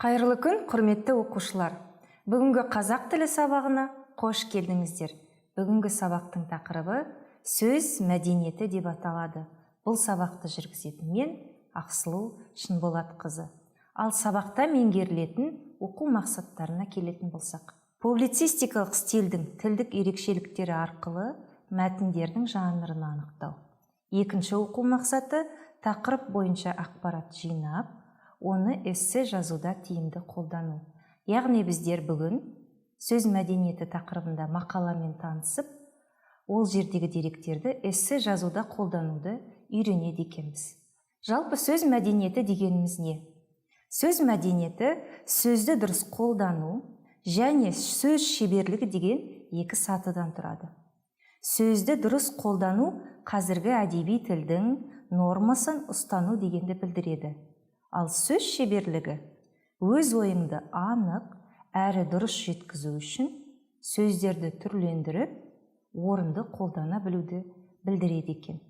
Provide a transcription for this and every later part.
Қайырлы күн, құрметті оқушылар. Бүгінгі қазақ тілі сабағына қош келдіңіздер. Бүгінгі сабақтың тақырыбы сөз мәдениеті деп аталады. Бұл сабақты жүргізетін мен Ақсұлу Шынболатқызы. Ал сабақта меңгерілетін оқу мақсаттарына келетін болсақ, публицистикалық стильдің тілдік ерекшеліктері арқылы мәтіндердің жанрын анықтау. Екінші оқу мақсаты тақырып бойынша ақпарат жинап, оны эссе жазуда тиімді қолдану. Яғни біздер бүгін сөз мәдениеті тақырыбында мақаламен танысып, ол жердегі деректерді эссе жазуда қолдануды үйренеді екенбіз. Жалпы сөз мәдениеті дегеніміз не? Сөз мәдениеті сөзді дұрыс қолдану және сөз шеберлігі деген екі сатыдан тұрады. Сөзді дұрыс қолдану қазіргі әдеби тілдің нормасын ұстану дегенді білдіреді. Ал сөз шеберлігі өз ойыңды анық әрі дұрыс жеткізу үшін сөздерді түрлендіріп, орынды қолдана білуді білдіреді екен.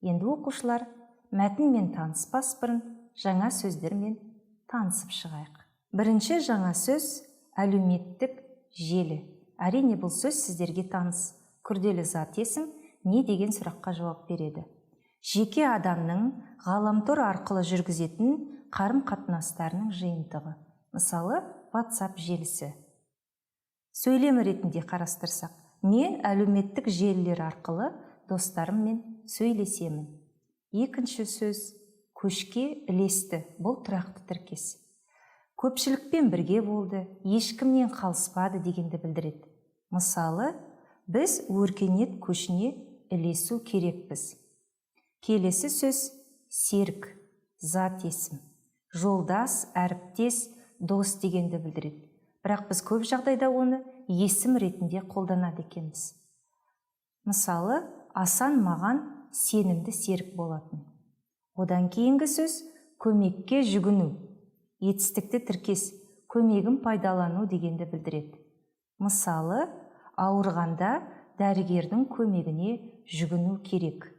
Енді оқушылар, мәтінмен таныспас бұрын жаңа сөздермен танысып шығайық. Бірінші жаңа сөз әлеуметтік желі. Әрине бұл сөз сіздерге таныс. Күрделі зат есім не деген сұраққа жауап береді. Жеке адамның ғаламтор арқылы жүргізетін қарым-қатынастарының жиынтығы. Мысалы, WhatsApp желісі. Сөйлем ретінде қарастырсақ, мен әлеуметтік желілер арқылы достарыммен сөйлесемін. Екінші сөз көшке ілесті. Бұл тұрақты тіркес. Көпшілікпен бірге болды, ешкімнен қалыспады дегенді білдіреді. Мысалы, біз өркениет көшіне ілесу керекпіз. Келесі сөз серік, зат есім. Жолдас, әріптес, дос дегенді білдіреді. Бірақ біз көп жағдайда оны есім ретінде қолданады екенбіз. Мысалы, Асан маған сенімді серік болатын. Одан кейінгі сөз көмекке жүгіну. Етістікті тіркес, көмегін пайдалану дегенді білдіреді. Мысалы, ауырғанда дәрігердің көмегіне жүгіну керек.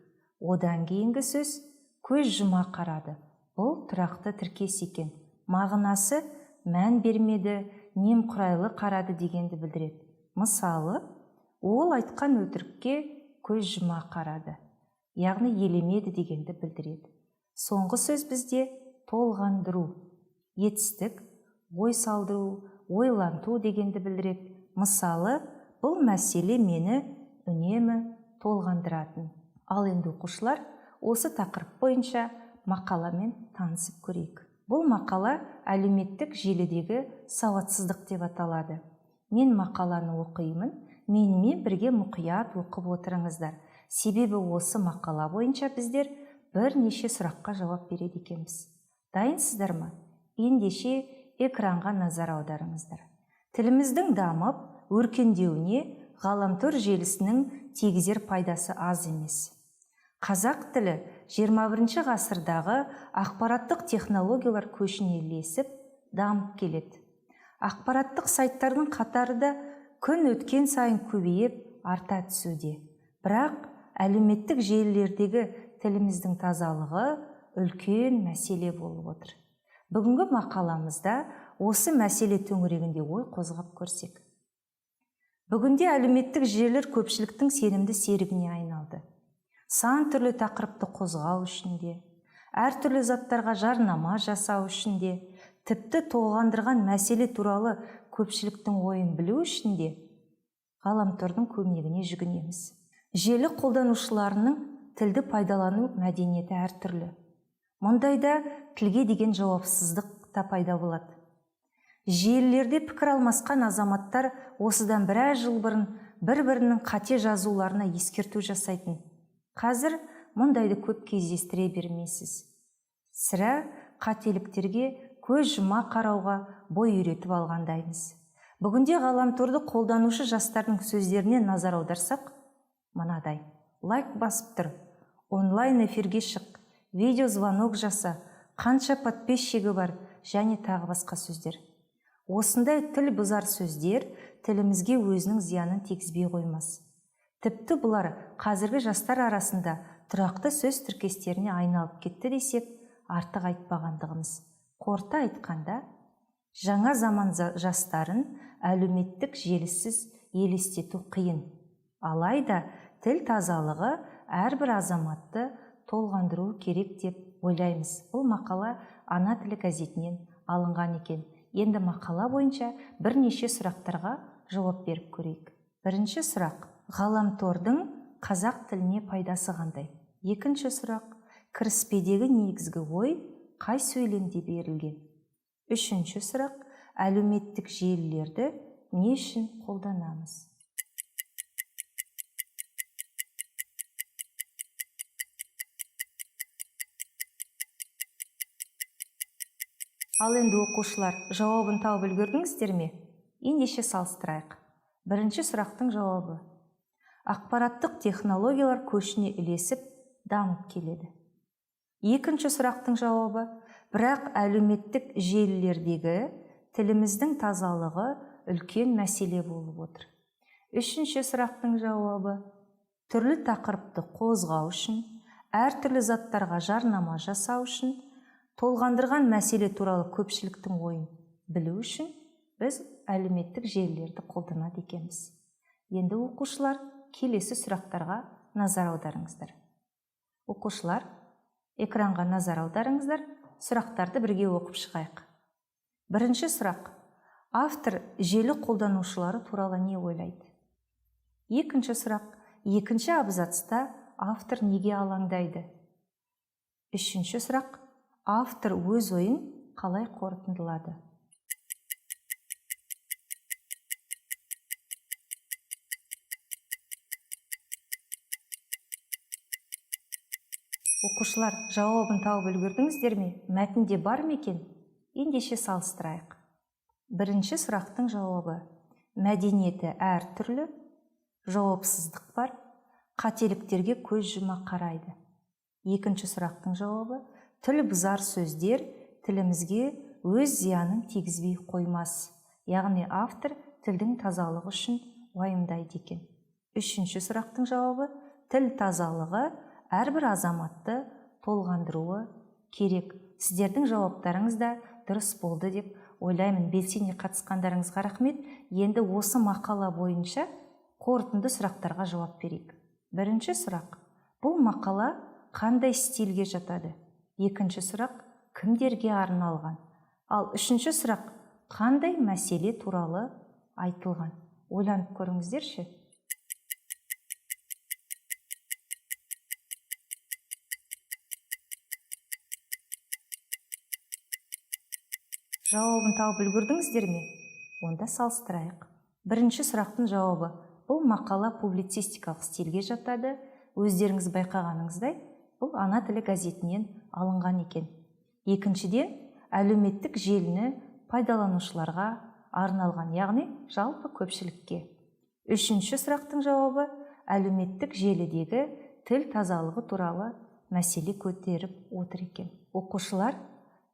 Одан кейінгі сөз көз жұма қарады. Бұл тұрақты тіркес екен. Мағынасы мән бермеді, немқұрайлы қарады дегенді білдіреді. Мысалы, ол айтқан өтірікке көз жұма қарады. Яғни елемеді дегенді білдіреді. Соңғы сөз бізде толғандыру. Етістік, ой салдыру, ойланту дегенді білдіреді. Мысалы, бұл мәселе мені үнемі толғандыратын. Ал енді оқушылар, осы тақырып бойынша мақаламен танысып көрейік. Бұл мақала әлеуметтік желідегі сауатсыздық деп аталады. Мен мақаланы оқимын, менімен бірге мұқият оқып отырыңыздар. Себебі осы мақала бойынша біздер бірнеше сұраққа жауап береді екенбіз. Дайынсыздар ма? Ендеше экранға назар аударыңыздар. Тіліміздің дамып, өркендеуіне ғаламтор желісінің тигізер пайдасы аз емес. Қазақ тілі 21 ғасырдағы ақпараттық технологиялар көшіне ілесіп, дамып келеді. Ақпараттық сайттардың қатары да күн өткен сайын көбейіп, арта түсуде. Бірақ әлеуметтік желілердегі тіліміздің тазалығы үлкен мәселе болып отыр. Бүгінгі мақаламызда осы мәселе төңірегінде ой қозғап көрсек. Бүгінде әлеуметтік желілер көпшіліктің сенімді серігіне айналды. Сан түрлі тақырыпты қозғау үшінде, әртүрлі заттарға жарнама жасау үшінде, тіпті толғандырған мәселе туралы көпшіліктің ойын білу үшінде ғаламтордың көмегіне жүгінеміз. Желі қолданушыларының тілді пайдалану мәдениеті әртүрлі. Мұндайда тілге деген жауапсыздық та пайда болады. Желілерде пікір алмасқан азаматтар осыдан біраз жыл бұрын бір-бірінің қате жазуларына ескерту жасайтын. Қазір мұндайды көп кездестіре бермейсіз. Сірә қателіктерге көз жұма қарауға бой үйретіп алғандаймыз. Бүгінде ғаламторды қолданушы жастардың сөздеріне назар аударсақ, мынадай: лайк басып тұр, онлайн эфирге шық, видео звонок жаса, қанша подписчигі бар және тағы басқа сөздер. Осындай тіл бұзар сөздер тілімізге өзінің зиянын тигізбей қоймас. Тіпті бұлар қазіргі жастар арасында тұрақты сөз тіркестеріне айналып кетті десек, артық айтпағандығымыз. Қорыта айтқанда, Жаңа заман жастарын әлеуметтік желісіз елестету қиын. Алайда тіл тазалығы әрбір азаматты толғандыру керек деп ойлаймыз. Бұл мақала Ана тілі газетінен алынған екен. Енді мақала бойынша бірнеше сұрақтарға жауап беріп көрейік. Бірінші сұрақ: ғаламтордың қазақ тіліне пайдасы қандай? Екінші сұрақ: кіріспедегі негізгі ой қай сөйлемде берілген? Үшінші сұрақ: әлеуметтік желілерді не үшін қолданамыз? Ал енді оқушылар, жауабын тауып үлгердіңіздер ме? Ендеше салыстырайық. Бірінші сұрақтың жауабы: ақпараттық технологиялар көшіне ілесіп, дамып келеді. Екінші сұрақтың жауабы: бірақ әлеуметтік желілердегі тіліміздің тазалығы үлкен мәселе болып отыр. Үшінші сұрақтың жауабы: түрлі тақырыпты қозғау үшін, әртүрлі заттарға жарнама жасау үшін, толғандырған мәселе туралы көпшіліктің ойын білу үшін біз әлеуметтік желілерді қолданады екенбіз. Енді оқушылар, келесі сұрақтарға назар аударыңыздар. Оқушылар, экранға назар аударыңыздар, сұрақтарды бірге оқып шығайық. Бірінші сұрақ: автор желі қолданушылары туралы не ойлайды? Екінші сұрақ: екінші абзацта автор неге алаңдайды? Үшінші сұрақ: автор өз ойын қалай қорытындылады? Оқушылар, жауабын тауып үлгердіңіздер ме? Мәтінде бар ма екен? Ендеше салыстырайық. Бірінші сұрақтың жауабы: мәдениеті әртүрлі, жауапсыздық бар, қателіктерге көз жұма қарайды. Екінші сұрақтың жауабы: тіл бұзар сөздер тілімізге өз зиянын тигізбей қоймас. Яғни автор тілдің тазалығы үшін уайымдайды екен. Үшінші сұрақтың жауабы: тіл тазалығы әрбір азаматты толғандыруы керек. Сіздердің жауаптарыңыз да дұрыс болды деп ойлаймын. Белсене қатысқандарыңызға рахмет. Енді осы мақала бойынша қорытынды сұрақтарға жауап берейік. Бірінші сұрақ: бұл мақала қандай стильге жатады? Екінші сұрақ: кімдерге арналған? Ал үшінші сұрақ: қандай мәселе туралы айтылған? Ойланып көріңіздерші. Жауабын тауып үлгердіңіздер ме? Онда салыстырайық. Бірінші сұрақтың жауабы: бұл мақала публицистикалық стильге жатады. Өздеріңіз байқағаныңыздай, бұл Ана тілі газетінен алынған екен. Екіншіден, әлеуметтік желіні пайдаланушыларға арналған, яғни жалпы көпшілікке. Үшінші сұрақтың жауабы: әлеуметтік желідегі тіл тазалығы туралы мәселе көтеріп отыр екен. Оқушылар,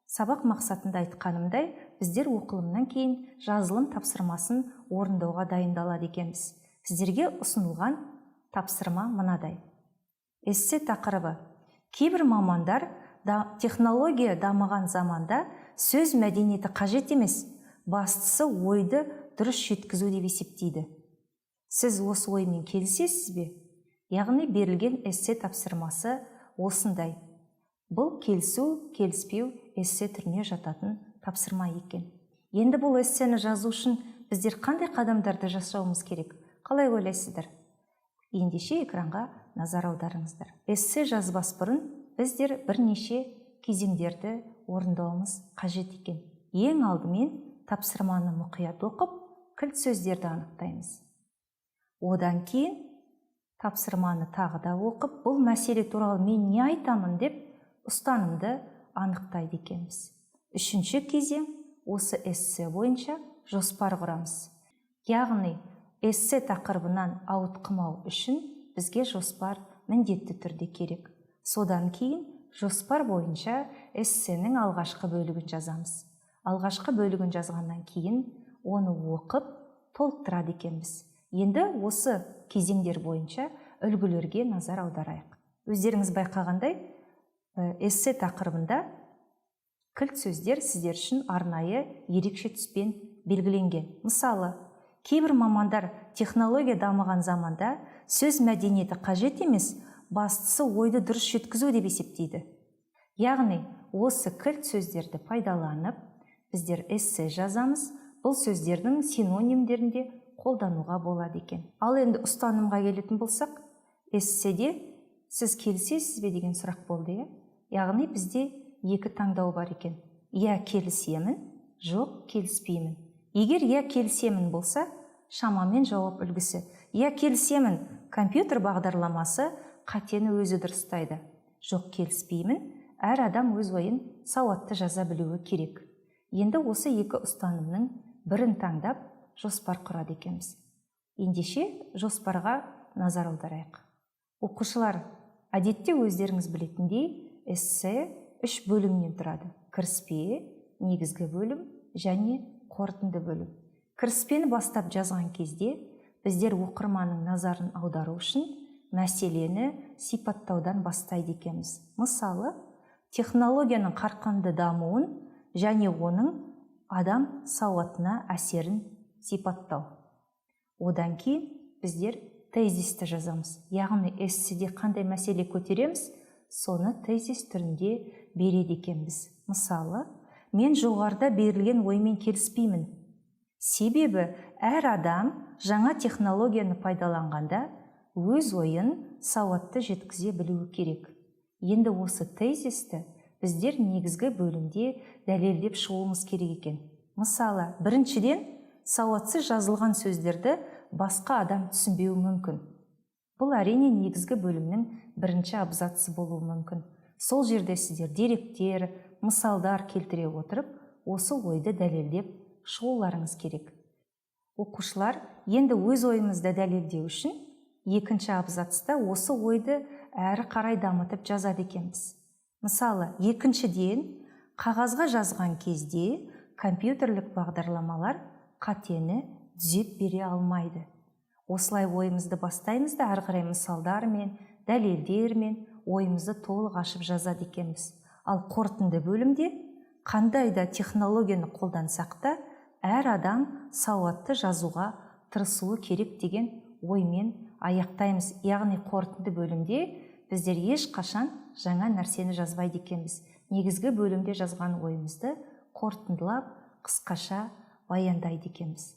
сабақ мақсатында айтқанымдай, біздер оқылымнан кейін жазылым тапсырмасын орындауға дайындалады екенбіз. Сіздерге ұсынылған тапсырма мынадай. Эссе тақырыбы: кейбір мамандар технология дамыған заманда сөз мәдениеті қажет емес, бастысы ойды дұрыс жеткізу деп есептейді. Сіз осы оймен келісесіз бе? Яғни берілген эссе тапсырмасы осындай. Бұл келісу, келіспеу эссе түріне жататын тапсырма екен. Енді бұл эссені жазу үшін біздер қандай қадамдарды жасауымыз керек? Қалай ойлайсыздар? Ендеше экранға назар аударыңыздар. Эссе жазбас бұрын біздер бірнеше кезеңдерді орындауымыз қажет екен. Ең алдымен тапсырманы мұқият оқып, кілт сөздерді анықтаймыз. Одан кейін тапсырманы тағы да оқып, бұл мәселе туралы мен не айтамын деп ұстанымды анықтайды екенбіз. Үшінші кезең осы эссе бойынша жоспар құрамыз. Яғни эссе тақырыбынан ауытқымау үшін бізге жоспар міндетті түрде керек. Содан кейін жоспар бойынша эссенің алғашқы бөлігін жазамыз. Алғашқы бөлігін жазғаннан кейін оны оқып толықтырады екенбіз. Енді осы кезеңдер бойынша үлгілерге назар аударайық. Өздеріңіз байқағандай, эссе тақырыбында кілт сөздер сіздер үшін арнайы ерекше түспен белгіленген. Мысалы, кейбір мамандар технология дамыған заманда сөз мәдениеті қажет емес, бастысы ойды дұрыс жеткізу деп есептейді. Яғни, осы кілт сөздерді пайдаланып, біздер эссе жазамыз, бұл сөздердің синонимдерінде қолдануға болады екен. Ал енді ұстанымға келетін болсақ, эсседе сіз келісесіз бе деген сұрақ болды, яғни бізде екі таңдау бар екен. Я келісемін, жоқ келіспеймін. Егер я келісемін болса, шамамен жауап үлгісі. Я келісемін, компьютер бағдарламасы қатені өзі дұрыстайды. Жоқ келіспеймін, әр адам өз ойын сауатты жаза білуі керек. Енді осы екі ұстанымның бірін таңдап, жоспар құрады екенбіз. Ендеше жоспарға назар аударайық. Оқушылар, әдетте өздеріңіз білетіндей, эссе 3 бөлімнен тұрады. Кіріспе, негізгі бөлім және қорытынды бөлім. Кіріспені бастап жазған кезде біздер оқырманның назарын аудару үшін мәселені сипаттаудан бастайды екенбіз. Мысалы, технологияның қарқынды дамуын және оның адам сауатына әсерін сипаттау. Одан кейін біздер тезисті жазамыз. Яғни эсседе қандай мәселе көтереміз, соны тезис түрінде береді екенбіз. Мысалы, мен жоғарыда берілген оймен келіспеймін. Себебі әр адам жаңа технологияны пайдаланғанда өз ойын сауатты жеткізе білуі керек. Енді осы тезисті біздер негізгі бөлімде дәлелдеп шығуымыз керек екен. Мысалы, біріншіден, сауатсыз жазылған сөздерді басқа адам түсінбеуі мүмкін. Бұл әрине негізгі бөлімнің бірінші абзацы болуы мүмкін. Сол жерде сіздер деректер, мысалдар келтіре отырып, осы ойды дәлелдеп шығуларыңыз керек. Оқушылар, енді өз ойымызды дәлелдеу үшін екінші абзацта осы ойды әрі қарай дамытып жазады екенбіз. Мысалы, екіншіден, қағазға жазған кезде компьютерлік бағдарламалар қатені түзеп бере алмайды. Осылай ойымызды бастаймыз да әрі қарай мысалдармен, дәлелдермен ойымызды толық ашып жазады екенбіз. Ал қорытынды бөлімде қандай да технологияны қолдансақ та, әр адам сауатты жазуға тырысуы керек деген оймен аяқтаймыз. Яғни қорытынды бөлімде біздер ешқашан жаңа нәрсені жазбайды екенбіз. Негізгі бөлімде жазған ойымызды қорытындылап, қысқаша баяндайды екенбіз.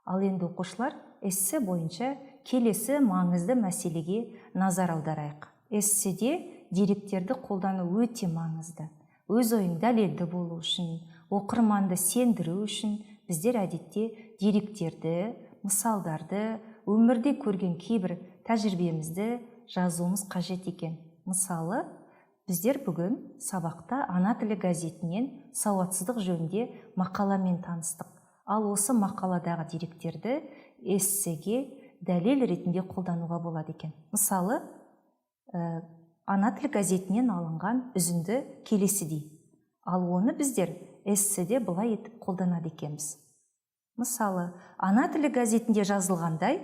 Ал енді оқушылар, эссе бойынша келесі маңызды мәселеге назар аударайық. Эсседе деректерді қолдану өте маңызды. Өз ойың дәлелді болу үшін, оқырманды сендіру үшін біздер әдетте деректерді, мысалдарды, өмірде көрген кейбір тәжірибемізді жазуымыз қажет екен. Мысалы, біздер бүгін сабақта ана тілі газетінен сауатсыздық жөнінде мақаламен таныстық. Ал осы мақаладағы деректерді эссеге дәлел ретінде қолдануға болады екен. Мысалы, ана тілі газетінен алынған үзінді келесідей. Ал оны біздер эсседе былай етіп қолданады екенбіз. Мысалы, ана тілі газетінде жазылғандай,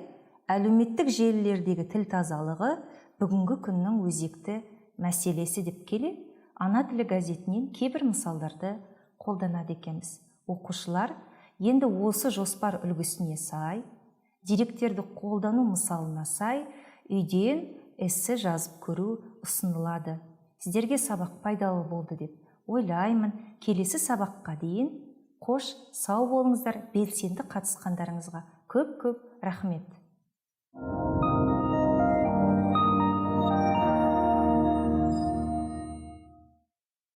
әлеуметтік желілердегі тіл тазалығы бүгінгі күннің өзекті мәселесі деп келе, ана тілі газетінен кейбір мысалдарды қолданады екенбіз. Оқушылар, енді осы жоспар үлгісіне сай, деректерді қолдану мысалына сай, үйден эссе жазып көру ұсынылады. Сіздерге сабақ пайдалы болды деп ойлаймын. Келесі сабаққа дейін қош, сау болыңыздар. Белсенді қатысқандарыңызға көп-көп рахмет.